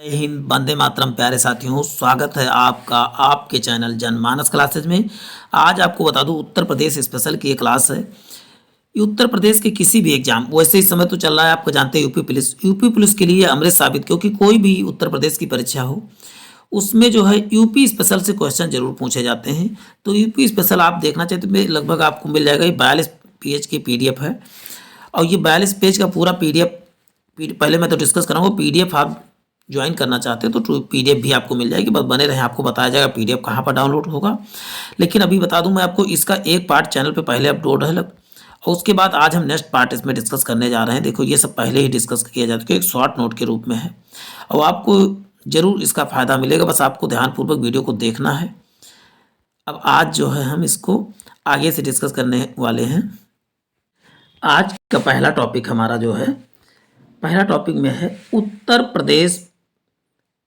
जय हिंद, वंदे मातरम। प्यारे साथियों, स्वागत है आपका आपके चैनल जनमानस क्लासेज में। आज आपको बता दूं, उत्तर प्रदेश स्पेशल की ये क्लास है। ये उत्तर प्रदेश के किसी भी एग्जाम, वैसे इस समय तो चल रहा है, आपको जानते हैं यूपी पुलिस के लिए अमृत साबित, क्योंकि कोई भी उत्तर प्रदेश की परीक्षा हो उसमें जो है यूपी स्पेशल से क्वेश्चन जरूर पूछे जाते हैं। तो यूपी स्पेशल आप देखना चाहते हैं तो लगभग आपको मिल जाएगा। ये 42 पेज की पीडीएफ है और ये 42 पेज का पूरा पीडीएफ पहले मैं तो डिस्कस करूँगा। पीडीएफ आप ज्वाइन करना चाहते हैं तो पीडीएफ भी आपको मिल जाएगी, बस बने रहें, आपको बताया जाएगा पीडीएफ कहाँ पर डाउनलोड होगा। लेकिन अभी बता दूं मैं आपको, इसका एक पार्ट चैनल पे पहले अपलोड है और उसके बाद आज हम नेक्स्ट पार्ट इसमें डिस्कस करने जा रहे हैं। देखो ये सब पहले ही डिस्कस किया जा चुका है, एक शॉर्ट नोट के रूप में है और आपको जरूर इसका फ़ायदा मिलेगा। बस आपको ध्यानपूर्वक वीडियो को देखना है। अब आज जो है हम इसको आगे से डिस्कस करने वाले हैं। आज का पहला टॉपिक हमारा जो है, पहला टॉपिक में है उत्तर प्रदेश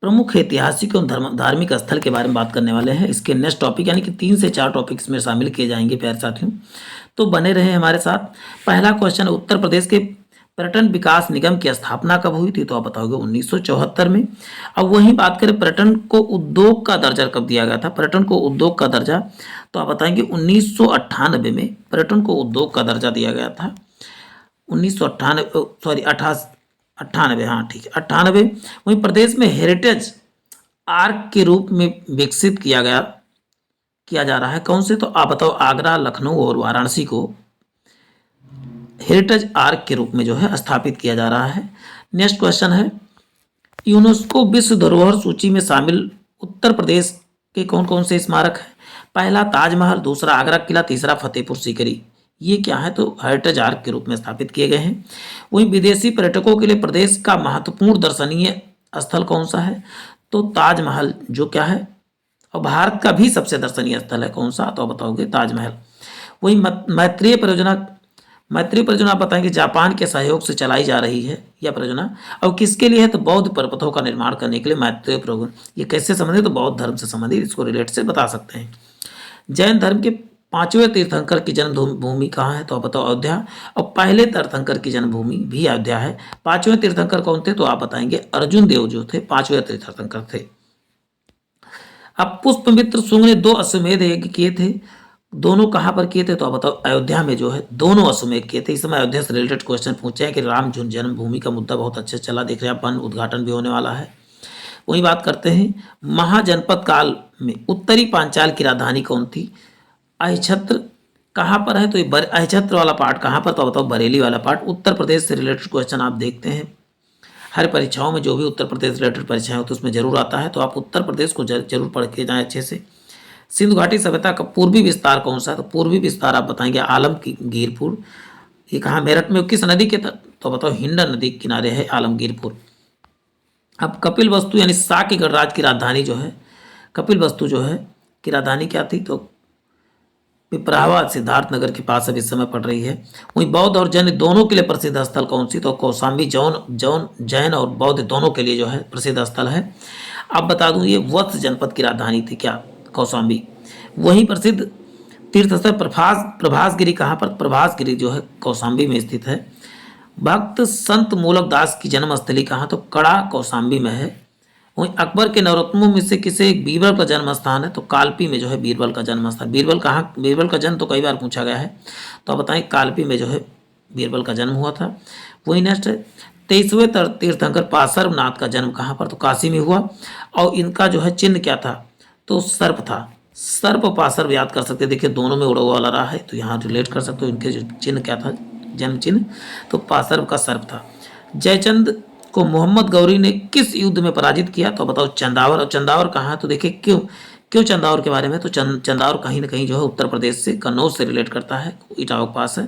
प्रमुख ऐतिहासिक एवं धार्मिक स्थल के बारे में बात करने वाले हैं। इसके नेक्स्ट टॉपिक यानी कि 3 से 4 टॉपिक्स में शामिल किए जाएंगे प्यारे साथियों, तो बने रहे हमारे साथ। पहला क्वेश्चन, उत्तर प्रदेश के पर्यटन विकास निगम की स्थापना कब हुई थी? तो आप बताओगे 1974 में। अब वहीं बात करें पर्यटन को उद्योग का दर्जा कब दिया गया था? पर्यटन को उद्योग का दर्जा तो आप बताएंगे 1998 में पर्यटन को उद्योग का दर्जा दिया गया था। 1998, सॉरी 98, हाँ ठीक है 98। वहीं प्रदेश में हेरिटेज आर्क के रूप में विकसित किया जा रहा है कौन से? तो आप बताओ। आगरा, लखनऊ और वाराणसी को हेरिटेज आर्क के रूप में जो है स्थापित किया जा रहा है। नेक्स्ट क्वेश्चन है, यूनेस्को विश्व धरोहर सूची में शामिल उत्तर प्रदेश के कौन कौन से स्मारक हैं? पहला ताजमहल, दूसरा आगरा किला, तीसरा फतेहपुर सीकरी। ये क्या है? तो हेरिटेज आर्क के रूप में स्थापित किए गए हैं। वहीं विदेशी पर्यटकों के लिए प्रदेश का महत्वपूर्ण दर्शनीय स्थल कौन सा है? तो ताजमहल जो क्या है, और भारत का भी सबसे दर्शनीय स्थल है कौन सा? तो बताओगे ताजमहल। वहीं मैत्रेय परियोजना आप बताएंगे जापान के सहयोग से चलाई जा रही है यह परियोजना, और किसके लिए है? तो बौद्ध पर्वतों का निर्माण करने के लिए मैत्रेय परियोजना। ये कैसे संबंधित? तो बौद्ध धर्म से संबंधित, इसको रिलेट से बता सकते हैं। जैन धर्म के 5वें तीर्थंकर की जन्मभूमि कहाँ है? तो आप बताओ अयोध्या। और पहले तीर्थंकर की जन्मभूमि भी अयोध्या है। 5वें तीर्थंकर कौन थे? तो आप बताएंगे अर्जुन देव जो थे 5वें तीर्थंकर थे। अब पुष्पमित्र शुंग ने 2 अश्वमेध यज्ञ किए थे, दोनों कहाँ पर किए थे? तो आप बताओ अयोध्या में जो है दोनों अश्वमेध किए थे। इस समय अयोध्या से रिलेटेड क्वेश्चन पूछे हैं कि राम जन्मभूमि का मुद्दा बहुत अच्छे चला, देख रहे हैं आप, वन उद्घाटन भी होने वाला है। वही बात करते हैं, महाजनपद काल में उत्तरी पांचाल की राजधानी कौन थी? अहिछत्र कहाँ पर है? तो ये अहिछत्र वाला पार्ट कहाँ पर? तो बताओ बरेली वाला पार्ट। उत्तर प्रदेश से रिलेटेड क्वेश्चन आप देखते हैं हर परीक्षाओं में, जो भी उत्तर प्रदेश रिलेटेड परीक्षाएं होती है उसमें जरूर आता है, तो आप उत्तर प्रदेश को जरूर पढ़ के जाएं अच्छे से। सिंधु घाटी सभ्यता का पूर्वी विस्तार कौन सा है? तो पूर्वी विस्तार आप बताएंगे आलमगीरपुर। ये कहाँ, मेरठ में किस नदी के तो बताओ हिंडन नदी के किनारे है आलमगीरपुर। अब कपिल वस्तु यानी साक्य गणराज्य की राजधानी जो है, कपिल वस्तु जो है की राजधानी क्या थी? तो पिपरावा सिद्धार्थनगर के पास अब इस समय पड़ रही है। वहीं बौद्ध और जैन दोनों के लिए प्रसिद्ध स्थल कौन सी? तो कौशाम्बी जैन और बौद्ध दोनों के लिए जो है प्रसिद्ध स्थल है। अब बता दूं, ये वत्स जनपद की राजधानी थी क्या? कौशाम्बी। वहीं प्रसिद्ध तीर्थस्थल प्रभासगिरी कहाँ पर? प्रभासगिरी जो है कौशाम्बी में स्थित है। भक्त संत मूलक दास की जन्मस्थली कहाँ? तो कड़ा कौशाम्बी में है। वहीं अकबर के नवरत्नों में से किसे बीरबल का जन्म स्थान है? तो कालपी में जो है बीरबल का जन्म स्थान। बीरबल कहाँ, बीरबल का जन्म तो कई बार पूछा गया है, तो आप बताएं कालपी में जो है बीरबल का जन्म हुआ था। वही नेक्स्ट है, 23वें तीर्थंकर पार्श्वनाथ का जन्म कहाँ पर? तो काशी में हुआ। और इनका जो है चिन्ह क्या था? तो सर्प था। सर्प पार्श्व याद कर सकते, देखिए दोनों में उड़ा हुआ वाला रहा है, तो यहाँ रिलेट कर सकते हो। इनके जो चिन्ह क्या था, जन्म चिन्ह, तो पार्श्व का सर्प था। जयचंद को मोहम्मद गौरी ने किस युद्ध में पराजित किया? तो बताओ चंदावर। और चंदावर कहाँ है? तो देखिए क्यों चंदावर के बारे में, तो चंदावर कहीं ना कहीं जो है उत्तर प्रदेश से कन्नौज से रिलेट करता है, इटावा के पास है।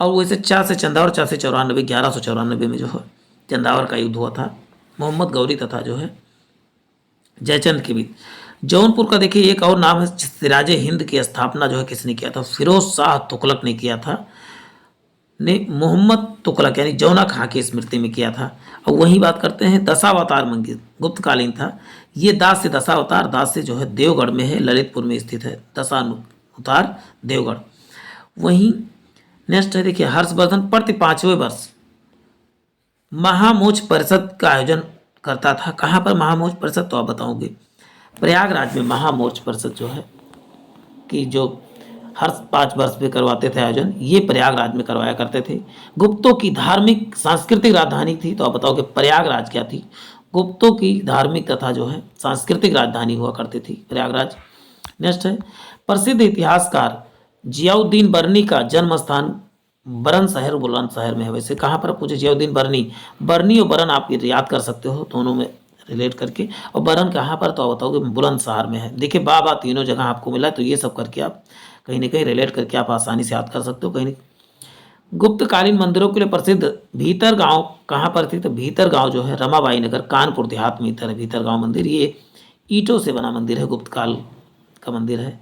और वैसे 4 से चंदावर 494 1194 में जो है चंदावर का युद्ध हुआ था मोहम्मद गौरी तथा जो है जयचंद के बीच। जौनपुर का देखिए एक और नाम है, सिराजे हिंद की स्थापना जो है किसने किया था? फिरोज शाह तुगलक ने किया था, ने मोहम्मद तुगलक यानी जौना खां की स्मृति में किया था। और वही बात करते हैं, दशावतार मंदिर गुप्तकालीन था। ये दास से दशावतार, दास से जो है देवगढ़ में है, ललितपुर में स्थित है दशावतार देवगढ़। वहीं नेक्स्ट है देखिए, हर्षवर्धन प्रति 5वें वर्ष महामोक्ष परिषद का आयोजन करता था। कहाँ पर महामोर्च परिषद, तो आप बताओगे प्रयागराज में महामोर्च परिषद जो है कि जो हर 5 वर्ष में करवाते थे आयोजन, ये प्रयागराज में करवाया करते थे। गुप्तों की धार्मिक सांस्कृतिक राजधानी थी, तो आप बताओगे प्रयागराज क्या थी। गुप्तों की धार्मिक तथा जो है सांस्कृतिक राजधानी हुआ करती थी प्रयागराज। नेक्स्ट है प्रसिद्ध इतिहासकार जियाउद्दीन बर्नी का जन्म स्थान बरन शहर बुलंदशहर में है। वैसे कहाँ पर पूछे जियाउद्दीन बर्नी और बरन आप याद कर सकते हो दोनों में रिलेट करके। और बरन कहाँ पर, तो आप बताओगे बुलंदशहर में है। देखिए बाबा तीनों जगह आपको मिला, तो ये सब करके आप कहीं ना कहीं रिलेट करके आप आसानी से याद कर सकते हो। कहीं नहीं गुप्तकालीन मंदिरों के लिए प्रसिद्ध भीतर गांव कहाँ पर थी, तो भीतर गांव जो है रमाबाई नगर कानपुर देहात में इधर है भीतर गांव मंदिर। ये ईंटों से बना मंदिर है, गुप्तकाल का मंदिर है।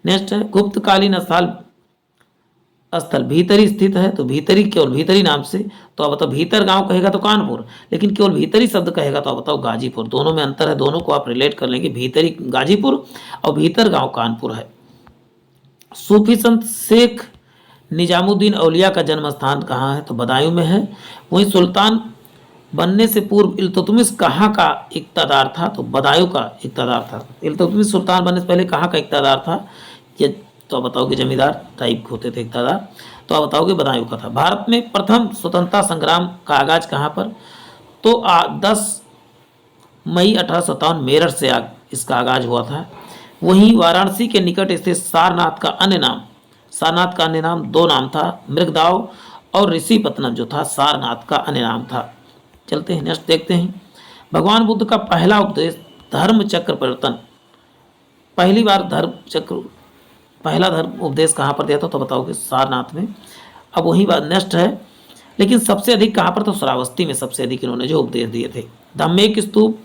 नेक्स्ट है गुप्तकालीन स्थल भीतरी स्थित है, तो भीतरी केवल भीतरी नाम से, तो आप बताओ भीतर गांव कहेगा तो कानपुर, लेकिन केवल भीतरी शब्द कहेगा तो आप बताओ गाजीपुर। दोनों में अंतर है, दोनों को आप रिलेट कर लेंगे, भीतरी गाजीपुर और भीतर गांव कानपुर है। सूफी संत शेख निजामुद्दीन औलिया का जन्म स्थान कहाँ है, तो बदायूं में है। वहीं सुल्तान बनने से पूर्व इल्तुतमिश कहाँ का इक्तदार था, तो बदायूं का इक्तदार था। इल्तुतमिश सुल्तान बनने से पहले कहाँ का इक्तदार था, ये तो आप बताओगे जमींदार टाइप होते थे इक्तदार, तो आप बताओगे बदायूं का था। भारत में प्रथम स्वतंत्रता संग्राम का आगाज कहाँ पर, तो 10 मई 1857 मेरठ से इसका आगाज हुआ था। वहीं वाराणसी के निकट स्थित सारनाथ का अन्य नाम 2 नाम था, मृगदाव और ऋषिपत्तनम जो था सारनाथ का अन्य नाम था। चलते हैं नेक्स्ट देखते हैं। भगवान बुद्ध का पहला उपदेश धर्म चक्र परिवर्तन, पहली बार पहला धर्म उपदेश कहाँ पर दिया था, तो बताओगे सारनाथ में। अब वही बात नेक्स्ट है, लेकिन सबसे अधिक कहाँ पर, तो श्रावस्ती में सबसे अधिक इन्होंने जो उपदेश दिए थे। धम्मेक स्तूप,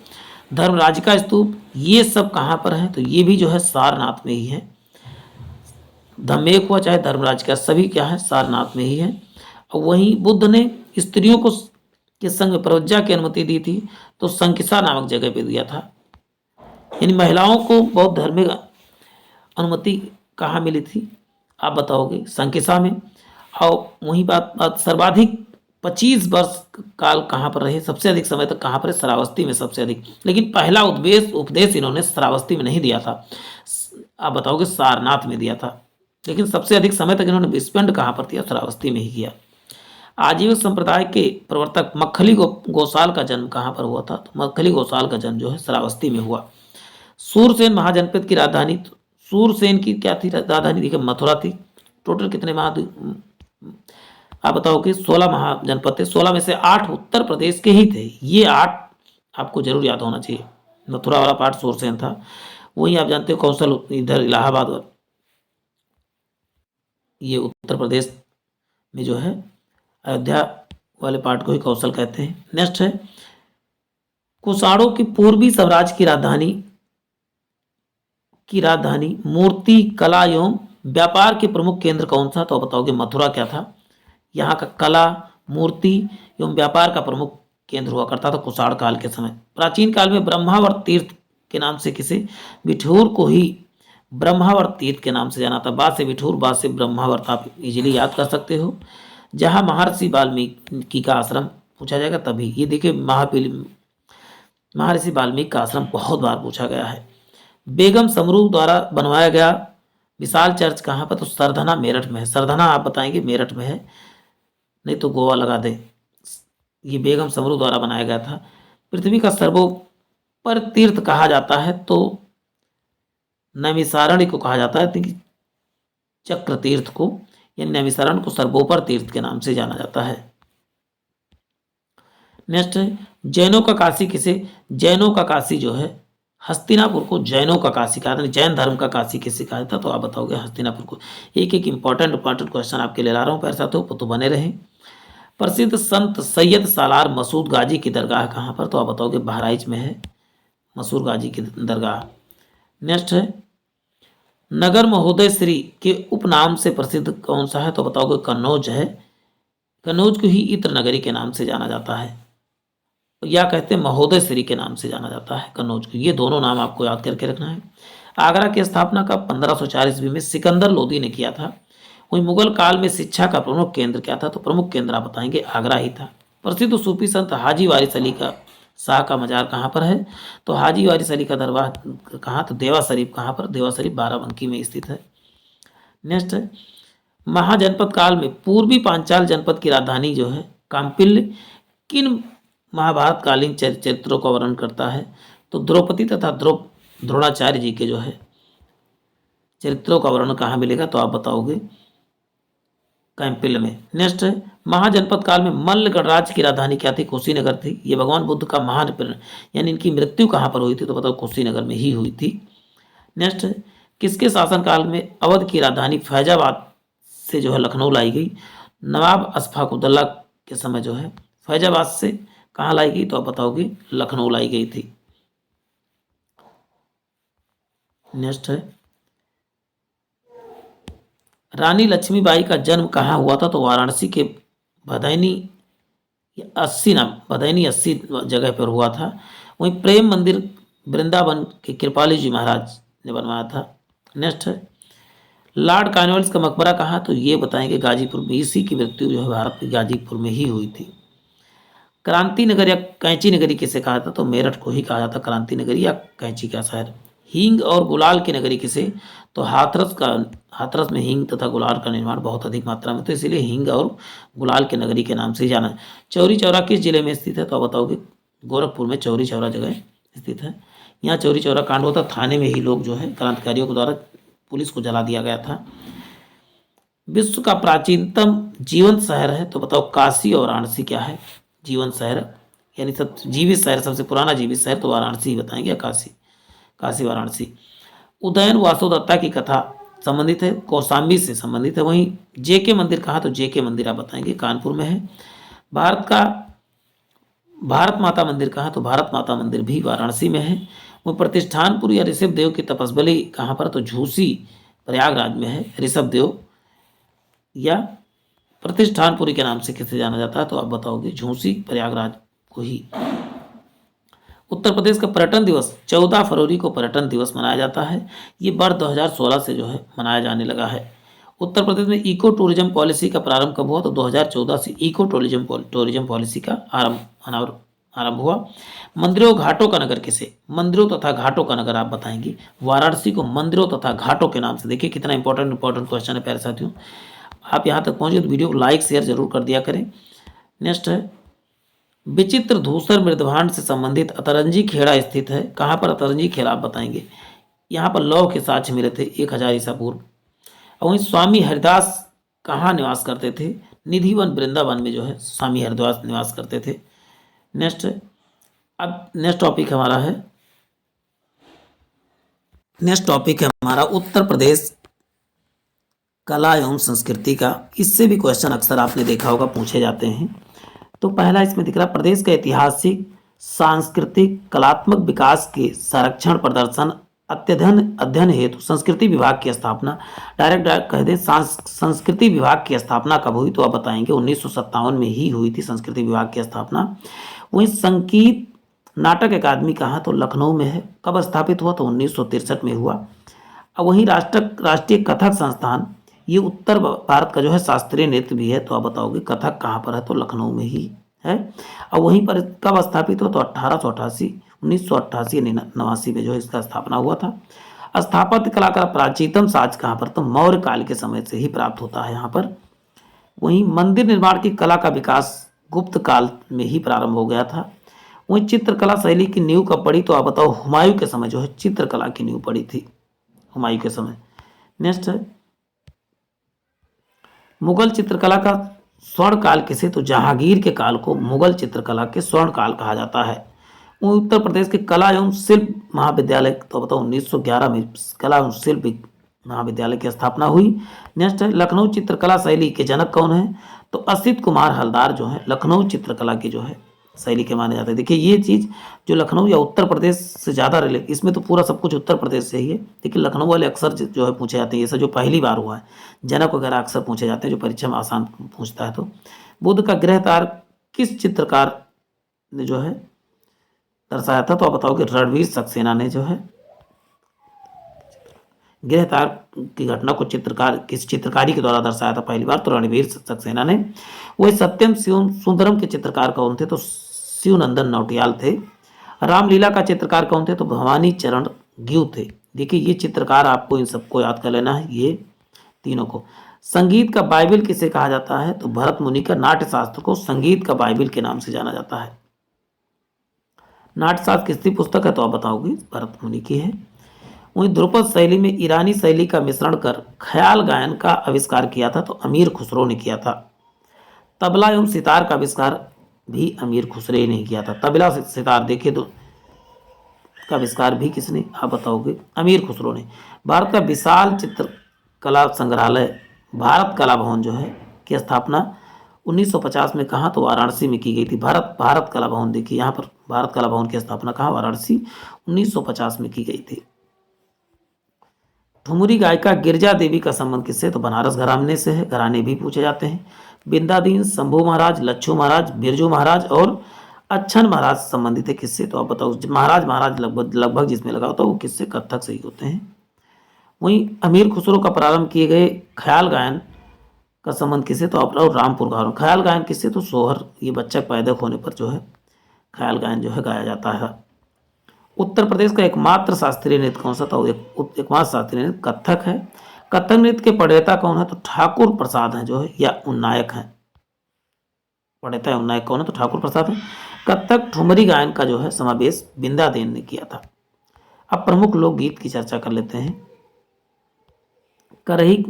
धर्मराज का स्तूप, ये सब कहाँ पर है, तो ये भी जो है सारनाथ में ही है। धम्मेक हुआ चाहे धर्मराज का, सभी क्या है सारनाथ में ही है। और वहीं बुद्ध ने स्त्रियों को के संग में प्रवज्जा की अनुमति दी थी, तो संकिसा नामक जगह पे दिया था। यानी महिलाओं को बौद्ध धार्मिक अनुमति कहाँ मिली थी, आप बताओगे संकिसा में। और वहीं बात सर्वाधिक 25 वर्ष काल कहाँ पर रहे, सबसे अधिक समय तक कहाँ पर है, श्रावस्ती में सबसे अधिक। लेकिन पहला उपदेश इन्होंने श्रावस्ती में नहीं दिया था, आप बताओगे सारनाथ में दिया था। लेकिन सबसे अधिक समय तक इन्होंने स्पेंड कहाँ पर किया, श्रावस्ती में ही किया। आजीविक संप्रदाय के प्रवर्तक मक्खली गोसाल का जन्म कहाँ पर हुआ था, तो मक्खली गोसाल का जन्म जो है श्रावस्ती में हुआ। सूरसेन महाजनपद की राजधानी, सूरसेन की क्या थी राजधानी, देखिए मथुरा थी। टोटल कितने आप बताओ कि 16 महाजनपद थे, 16 में से 8 उत्तर प्रदेश के ही थे। ये 8 आपको जरूर याद होना चाहिए। मथुरा वाला पार्ट सूरसेन था, वही आप जानते हो कौशल इधर इलाहाबाद, ये उत्तर प्रदेश में जो है अयोध्या वाले पार्ट को ही कौशल कहते हैं। नेक्स्ट है कुषाणों की पूर्वी स्वराज की राजधानी मूर्ति कला एवं व्यापार के प्रमुख केंद्र कौन सा, तो बताओगे मथुरा क्या था। यहाँ का कला मूर्ति एवं व्यापार का प्रमुख केंद्र हुआ करता था कुषाण काल के समय। प्राचीन काल में ब्रह्मावर्त तीर्थ के नाम से किसे, बिठूर को ही ब्रह्मावर्त तीर्थ के नाम से जाना था। बाद से बिठूर, बाद से ब्रह्मावर्त, आप इजीली याद कर सकते हो। जहाँ महर्षि वाल्मीकि का आश्रम पूछा जाएगा तभी। ये देखिए महर्षि वाल्मीकि का आश्रम बहुत बार पूछा गया है। बेगम समरू द्वारा बनवाया गया विशाल चर्च कहाँ पर, तो सरधना मेरठ में है। सरधना आप बताएंगे मेरठ में है, नहीं तो गोवा लगा दे। ये बेगम समरू द्वारा बनाया गया था। पृथ्वी का सर्वोपर तीर्थ कहा जाता है, तो नैमिषारण्य को कहा जाता है, चक्र तीर्थ को, या नैमिषारण्य को सर्वोपर तीर्थ के नाम से जाना जाता है। नेक्स्ट है जैनों का काशी किसे, जैनों का काशी जो है हस्तिनापुर को जैनों का काशी कहा था। जैन धर्म का काशी किसे कहा था, तो आप बताओगे हस्तिनापुर को। एक इंपॉर्टेंट क्वेश्चन आपके लिए ला रहा हूँ, पैर साथ हो तो बने रहें। प्रसिद्ध संत सैयद सालार मसूद गाजी की दरगाह कहाँ पर, तो आप बताओगे बहराइच में है मसूद गाजी की दरगाह। नेक्स्ट है नगर महोदय श्री के उपनाम से प्रसिद्ध कौन सा है, तो बताओगे कन्नौज है। कन्नौज को ही इत्र नगरी के नाम से जाना जाता है, या कहते हैं महोदय श्री के नाम से जाना जाता है कन्नौज को। ये दोनों नाम आपको याद करके रखना है। आगरा की स्थापना का 1504 ईस्वी में सिकंदर लोदी ने किया था। वहीं मुगल काल में शिक्षा का प्रमुख केंद्र क्या था, तो प्रमुख केंद्र आप बताएंगे आगरा ही था। प्रसिद्ध सूफी संत हाजी वारिस अली का शाह का मजार कहाँ पर है? तो हाजी वारिस अली का दरबार कहाँ? तो देवा शरीफ कहाँ पर? देवा शरीफ बाराबंकी में स्थित है। नेक्स्ट है, महाजनपद काल में पूर्वी पांचाल जनपद की राजधानी जो है काम्पिल्य किन महाभारत कालीन चरित्रों का वर्णन करता है? तो द्रौपदी तथा द्रोणाचार्य जी के जो है चरित्रों का वर्णन कहाँ मिलेगा? तो आप बताओगे कैंपिल में। नेक्स्ट है, महाजनपद काल में मल्ल गणराज्य की राजधानी क्या थी? कुशीनगर थी। ये भगवान बुद्ध का महान यानी इनकी मृत्यु कहाँ पर हुई थी? तो बताओ कुशीनगर में ही हुई थी। नेक्स्ट है, किसके शासनकाल में अवध की राजधानी फैजाबाद से जो है लखनऊ लाई गई? नवाब अशफाक उद्दौला के समय जो है फैजाबाद से कहाँ लाई गई? तो आप बताओगे लखनऊ लाई गई थी। नेक्स्ट है, रानी लक्ष्मीबाई का जन्म कहाँ हुआ था? तो वाराणसी के भदैनी 80 जगह पर हुआ था। वहीं प्रेम मंदिर वृंदावन के कृपाली जी महाराज ने बनवाया था। नेक्स्ट है, लॉर्ड कॉर्नवालिस का मकबरा कहाँ? तो ये बताएंगे गाजीपुर में। इसी की मृत्यु जो है भारत के गाजीपुर में ही हुई थी। क्रांति नगर या कैंची नगरी किसे कहा था? तो मेरठ को ही कहा जाता क्रांति नगरी या कैंची का शहर। हींग और गुलाल की नगरी किसे? तो हाथरस में हींग तथा गुलाल का निर्माण बहुत अधिक मात्रा में, तो इसीलिए हींग और गुलाल की नगरी के नाम से ही जाना है। चौरी चौरा किस जिले में स्थित है? तो आप बताओगे गोरखपुर में चौरी चौरा जगह स्थित है। यहाँ चौरी चौरा कांड होता, थाने में ही लोग जो है क्रांतिकारियों के द्वारा पुलिस को जला दिया गया था। विश्व का प्राचीनतम जीवंत शहर है? तो बताओ काशी और वाराणसी क्या है? जीवंत शहर यानी सब जीवित शहर, सबसे पुराना जीवित शहर तो वाराणसी ही बताएंगे, काशी वाराणसी। उदयन वासुदत्ता की कथा संबंधित है, कौशाम्बी से संबंधित है। वहीं जेके मंदिर कहाँ? तो जेके मंदिर आप बताएंगे कानपुर में है। भारत माता मंदिर कहाँ? तो भारत माता मंदिर भी वाराणसी में है। वो प्रतिष्ठानपुर या ऋषभ देव की तपस्बली कहाँ पर? तो झूसी प्रयागराज में है। ऋषभ देव या प्रतिष्ठानपुरी के नाम से किसे जाना जाता है? तो आप बताओगे झूसी प्रयागराज को ही। उत्तर प्रदेश का पर्यटन दिवस 14 फरवरी को पर्यटन दिवस मनाया जाता है। ये वर्ष 2016 से जो है मनाया जाने लगा है। उत्तर प्रदेश में इको टूरिज्म पॉलिसी का प्रारंभ कब हुआ? तो 2014 से इको टूरिज्म पॉलिसी का आरंभ हुआ। मंदिरों घाटों का नगर किसे? मंदिरों तथा घाटों का नगर आप बताएंगे। वाराणसी को मंदिरों तथा घाटों के नाम से। देखिए कितना इंपॉर्टेंट क्वेश्चन है प्यारे साथियों। आप यहाँ तक पहुँचे तो वीडियो को लाइक शेयर जरूर कर दिया करें। नेक्स्ट है, विचित्र धूसर मृदभांड से संबंधित अतरंजी खेड़ा स्थित है। कहाँ पर अतरंजी खेड़ा आप बताएंगे। यहाँ पर लौह के साक्ष्य मिले थे 1000 ईसा पूर्व। और वहीं स्वामी हरिदास कहाँ निवास करते थे? निधिवन वृंदावन में जो है स्वामी हरिदास निवास करते थे। नेक्स्ट, अब नेक्स्ट टॉपिक है हमारा उत्तर प्रदेश कला एवं संस्कृति का। इससे भी क्वेश्चन अक्सर आपने देखा होगा पूछे जाते हैं। तो पहला इसमें दिख रहा है, प्रदेश का ऐतिहासिक सांस्कृतिक कलात्मक विकास के संरक्षण प्रदर्शन अध्ययन हेतु संस्कृति विभाग की स्थापना। डायरेक्ट कह दें संस्कृति विभाग की स्थापना कब हुई? तो आप बताएंगे 1957 में ही हुई थी संस्कृति विभाग की स्थापना। वहीं संगीत नाटक अकादमी कहाँ? तो लखनऊ में है। कब स्थापित हुआ? तो 1963 में हुआ। अब वहीं राष्ट्रीय कथक संस्थान, ये उत्तर भारत का जो है शास्त्रीय नृत्य भी है। तो आप बताओगे कथक कहाँ पर है? तो लखनऊ में ही है। और वहीं पर कब स्थापित हुआ? तो 1988 89 में जो है इसका स्थापना हुआ था। स्थापत्य कला का प्राचीनतम साज कहाँ पर? तो मौर्य काल के समय से ही प्राप्त होता है यहाँ पर। वहीं मंदिर निर्माण की कला का विकास गुप्त काल में ही प्रारंभ हो गया था। वहीं चित्रकला शैली की नींव कब पड़ी? तो आप बताओ हुमायूं के समय जो है चित्रकला की नींव पड़ी थी, हुमायूं के समय। नेक्स्ट है, मुगल चित्रकला का स्वर्ण काल किसे? तो जहांगीर के काल को मुगल चित्रकला के स्वर्ण काल कहा जाता है। उत्तर प्रदेश के कला एवं शिल्प महाविद्यालय, तो बताओ 1911 में कला एवं शिल्प महाविद्यालय की स्थापना हुई। नेक्स्ट है, लखनऊ चित्रकला शैली के जनक कौन है? तो असित कुमार हलदार जो है लखनऊ चित्रकला की जो है शैली के माने जाते हैं। देखिए ये चीज़ जो लखनऊ या उत्तर प्रदेश से ज़्यादा रिलेट, इसमें तो पूरा सब कुछ उत्तर प्रदेश से ही है, लेकिन लखनऊ वाले अक्सर जो है पूछे जाते हैं। ये सब जो पहली बार हुआ है, जनक वगैरह अक्सर पूछे जाते हैं जो परीक्षा में आसान पूछता है। तो बुद्ध का गृह तार किस चित्रकार ने जो है दर्शाया था? तो आप बताओगे रणवीर सक्सेना ने जो है गृह तार की घटना को किस चित्रकारी के द्वारा दर्शाया था पहली बार? तो रणवीर सक्सेना ने। वही सत्यम शिवम सुंदरम के चित्रकार कौन थे? तो शिवनंदन नौटियाल थे। रामलीला का चित्रकार कौन थे? तो भवानी चरण ग्यू थे। देखिए ये चित्रकार आपको इन सबको याद कर लेना है, ये तीनों को। संगीत का बाइबिल किसे कहा जाता है? तो भरत मुनि का नाट्य शास्त्र को संगीत का बाइबिल के नाम से जाना जाता है। नाट्यशास्त्र किसकी पुस्तक है? तो आप बताओगे भरत मुनि की है। वहीं ध्रुपद शैली में ईरानी शैली का मिश्रण कर ख्याल गायन का आविष्कार किया था, तो अमीर खुसरो ने किया था। तबला एवं सितार का आविष्कार भी अमीर खुसरो ने किया था। तबला सितार देखिए तो का आविष्कार भी किसने? आप बताओगे अमीर खुसरो ने। भारत का विशाल चित्रकला संग्रहालय भारत कला भवन जो है की स्थापना 1950 में कहाँ? तो वाराणसी में की गई थी। भारत कला भवन देखिए यहाँ पर भारत कला भवन की स्थापना कहाँ? वाराणसी 1950 में की गई थी। ठुमरी गायिका गिरजा देवी का संबंध किससे? तो बनारस घराने से है। घराने भी पूछे जाते हैं। बिंदादीन, शंभू महाराज, लच्छू महाराज, बिरजू महाराज और अच्छन महाराज संबंधित है किससे? तो आप बताओ। महाराज लगभग जिसमें लगा होता है वो किससे? कत्थक से ही होते हैं। वहीं अमीर खुसरो का प्रारंभ किए गए ख्याल गायन का संबंध किससे? तो आप बताओ रामपुर गाँव। ख्याल गायन किससे? तो सोहर, ये बच्चा पैदा होने पर जो है ख्याल गायन जो है गाया जाता है। उत्तर प्रदेश का एकमात्र शास्त्रीय नृत्य कौन सा था? एकमात्र शास्त्रीय नृत्य कथक है। कथक नृत्य के प्रणेता कौन है? तो ठाकुर प्रसाद हैं जो है, या उन्नायक हैं। प्रणेता उन्नायक कौन है? तो ठाकुर प्रसाद है। कथक ठुमरी गायन का जो है समावेश बिंदादेन ने किया था। अब प्रमुख लोकगीत की चर्चा कर लेते हैं। करही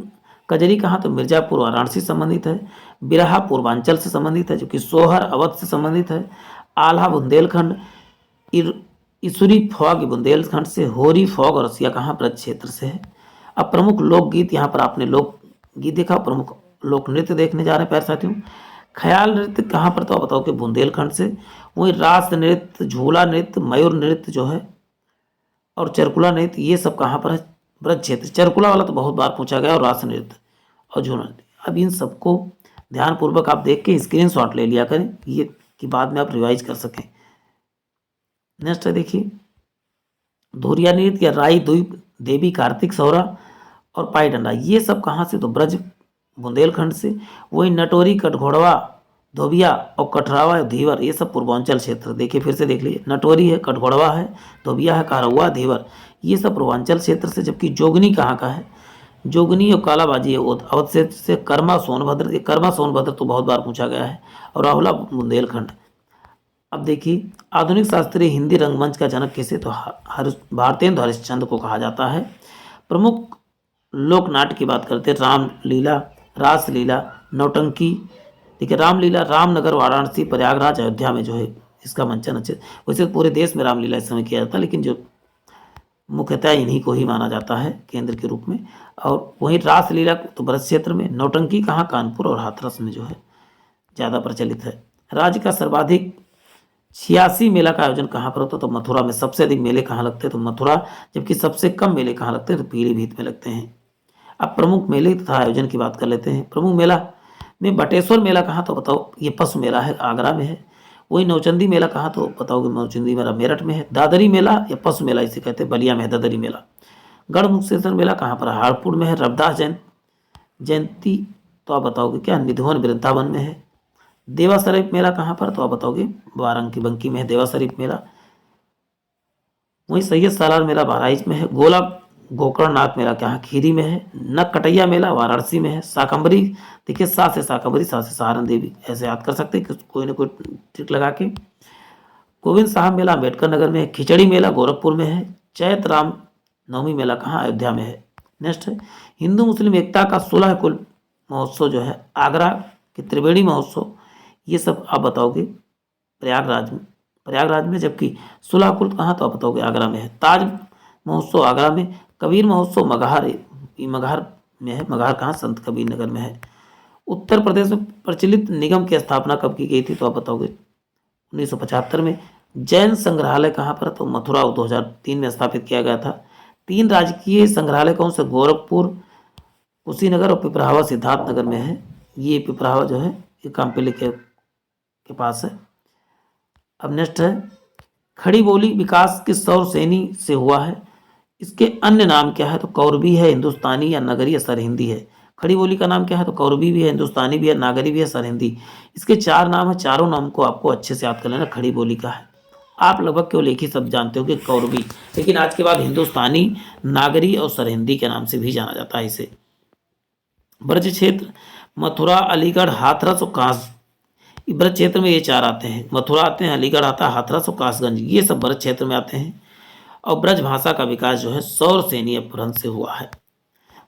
कजरी कहाँ? तो मिर्जापुर वाराणसी संबंधित है। बिरहा पूर्वांचल से संबंधित है, जो कि सोहर अवध से संबंधित है। आल्हा बुंदेलखंड, इसुरी फॉग बुंदेलखंड से, होरी फॉग और रसिया कहाँ? ब्रज क्षेत्र से है। अब प्रमुख लोकगीत यहाँ पर आपने लोकगीत देखा, प्रमुख लोक नृत्य देखने जा रहे हैं प्यारे साथियों। ख्याल नृत्य कहाँ पर? तो आप बताओ कि बुंदेलखंड से। वहीं रास नृत्य, झूला नृत्य, मयूर नृत्य जो है और चरकुला नृत्य, ये सब कहाँ पर है? ब्रज क्षेत्र। चरकुला वाला तो बहुत बार पूछा गया, और रास नृत्य और झूला नृत्य। अब इन सबको ध्यानपूर्वक आप देख के स्क्रीनशॉट ले लिया करें, ये कि बाद में आप रिवाइज कर सकें। नेक्स्ट है देखिए धुरिया नृत्य या राई द्वीप, देवी कार्तिक सौरा और पाई डंडा, ये सब कहाँ से? तो ब्रज बुंदेलखंड से। वही नटोरी, कटघोड़वा, धोबिया और कठरावा धीवर, ये सब पूर्वांचल क्षेत्र। देखिए फिर से देख लीजिए, नटोरी है, कटघोड़वा है, धोबिया है, कहरवा, धीवर, ये सब पूर्वांचल क्षेत्र से। जबकि जोगनी कहाँ का है? जोगनी और कालाबाजी है अवध क्षेत्र से। कर्मा सोनभद्र, ये कर्मा सोनभद्र तो बहुत बार पूछा गया है, और राहुला बुंदेलखंड। अब देखिए आधुनिक शास्त्रीय हिंदी रंगमंच का जनक किसे? तो भारतेंदु हरिश्चंद्र को कहा जाता है। प्रमुख लोक नाट्य की बात करते हैं। रामलीला, रासलीला, नौटंकी। देखिए रामलीला रामनगर, वाराणसी, प्रयागराज, अयोध्या में जो है इसका मंचन अच्छे। वैसे पूरे देश में रामलीला इस समय किया जाता है, लेकिन जो मुख्यतः इन्हीं को ही माना जाता है केंद्र के रूप में। और वहीं रासलीला तो ब्रज क्षेत्र में। नौटंकी कहाँ? कानपुर और हाथरस में जो है ज़्यादा प्रचलित है। राज्य का सर्वाधिक 86 मेला का आयोजन कहाँ पर होता है? तो मथुरा में। सबसे अधिक मेले कहाँ लगते हैं? तो मथुरा। जबकि सबसे कम मेले कहाँ लगते हैं? तो पीलीभीत में लगते हैं। अब प्रमुख मेले तथा आयोजन की बात कर लेते हैं। प्रमुख मेला में बटेश्वर मेला कहाँ? तो बताओ ये पशु मेला है, आगरा में है। वही नौचंदी मेला कहाँ? तो बताओगे नौचंदी मेला मेरठ में है। दादरी मेला या पशु मेला इसे कहते हैं, बलिया में है दादरी मेला। गढ़मुक्तेश्वर मेला कहाँ पर? हाड़पुर में है। रविदास जयंती तो आप बताओगे क्या? निधवन वृंदावन में है। देवा शरीफ मेला कहाँ पर? तो आप बताओगे बंकी में है देवा शरीफ मेला। वहीं सैयद सालार मेला बहराइच में है। गोला गोकर्णनाथ मेला कहाँ? खीरी में है। नककटैया मेला वाराणसी में है। शाकंभरी, देखिए सा से शाकंभरी, सा से सहारन देवी, ऐसे याद कर सकते हैं कोई ना कोई ट्रिक लगा के। गोविंद साहब मेला अम्बेडकर नगर में है। खिचड़ी मेला गोरखपुर में है। चैत राम नवमी मेला कहाँ? अयोध्या में है। नेक्स्ट है हिंदू मुस्लिम एकता का 16 कुल महोत्सव जो है आगरा के त्रिवेणी महोत्सव, ये सब आप बताओगे प्रयागराज में। जबकि 16 कुल कहाँ? तो आप बताओगे आगरा में है। ताज महोत्सव आगरा में। कबीर महोत्सव मगहर में है। मगहर कहाँ? संत कबीर नगर में है। उत्तर प्रदेश में प्रचलित निगम की स्थापना कब की गई थी? तो आप बताओगे 1975 में। जैन संग्रहालय कहाँ पर? तो मथुरा 2003 में स्थापित किया गया था। 3 राजकीय संग्रहालय कौन से? गोरखपुर, कुशीनगर और पिपरावा सिद्धार्थनगर में है। ये पिपरावा जो है ये कामपिली के पास है। अब नेक्स्ट है खड़ी बोली विकास किस सौर सेनी से हुआ है? इसके अन्य नाम क्या है? तो कौरवी है, हिंदुस्तानी या नगरी या सरहिंदी है। खड़ी बोली का नाम क्या है? तो कौरवी भी है, हिंदुस्तानी भी है, नागरी भी है, सरहिंदी। इसके 4 नाम है, चारों नाम को आपको अच्छे से याद कर लेना खड़ी बोली का है। आप लगभग केवल एक ही शब्द जानते हो कि कौरवी, लेकिन आज के बाद हिंदुस्तानी, नागरी और सरहिंदी के नाम से भी जाना जाता है इसे। ब्रज क्षेत्र मथुरा, अलीगढ़, हाथरस और कास, ब्रज क्षेत्र में ये 4 आते हैं। मथुरा आते हैं, अलीगढ़ आता है, हाथरस और कासगंज, ये सब ब्रज क्षेत्र में आते हैं। और ब्रज भाषा का विकास जो है सौर सेनी अपभ्रंश से हुआ है।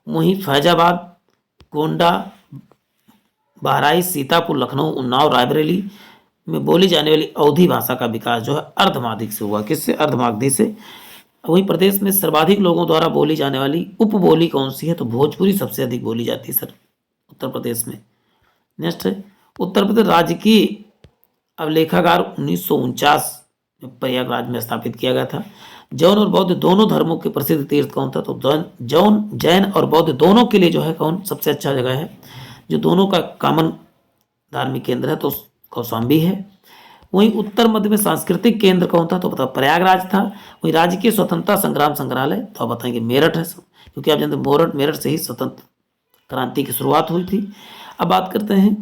वहीं फैजाबाद, गोंडा, बहराइच, सीतापुर, लखनऊ, उन्नाव, रायबरेली में बोली जाने वाली अवधी भाषा का विकास जो है अर्धमागधी से हुआ। किससे? अर्धमागधी से। वहीं प्रदेश में सर्वाधिक लोगों द्वारा बोली जाने वाली उपबोली कौन सी है? तो भोजपुरी सबसे अधिक बोली जाती है सर उत्तर प्रदेश में। नेक्स्ट है उत्तर प्रदेश राज्य की अवलेखागार 1949 में प्रयागराज में स्थापित किया गया था। जैन और बौद्ध दोनों धर्मों के प्रसिद्ध तीर्थ कौन था? तो जैन और बौद्ध दोनों के लिए जो है कौन सबसे अच्छा जगह है, जो दोनों का कॉमन धार्मिक केंद्र है, तो कौशाम्बी है। वहीं उत्तर मध्य में सांस्कृतिक केंद्र कौन था? तो बताओ प्रयागराज था। वहीं राज्य के स्वतंत्रता संग्राम संग्रहालय तो आप बताएंगे मेरठ है, क्योंकि आप जानते मेरठ से ही स्वतंत्र क्रांति की शुरुआत हुई थी। अब बात करते हैं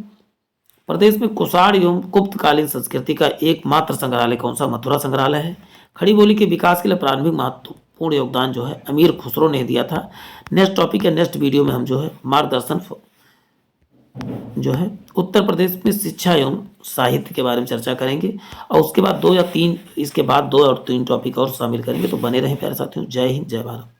प्रदेश में कुषाण एवं गुप्तकालीन संस्कृति का एकमात्र संग्रहालय कौन सा? मथुरा संग्रहालय है। खड़ी बोली के विकास के लिए प्रारंभिक महत्वपूर्ण योगदान जो है अमीर खुसरो ने दिया था। नेक्स्ट टॉपिक है, नेक्स्ट वीडियो में हम जो है मार्गदर्शन जो है उत्तर प्रदेश में शिक्षा एवं साहित्य के बारे में चर्चा करेंगे, और उसके बाद 2 या 3 इसके बाद 2 और 3 टॉपिक और शामिल करेंगे। तो बने रहें प्यारे साथियों। जय हिंद, जय भारत।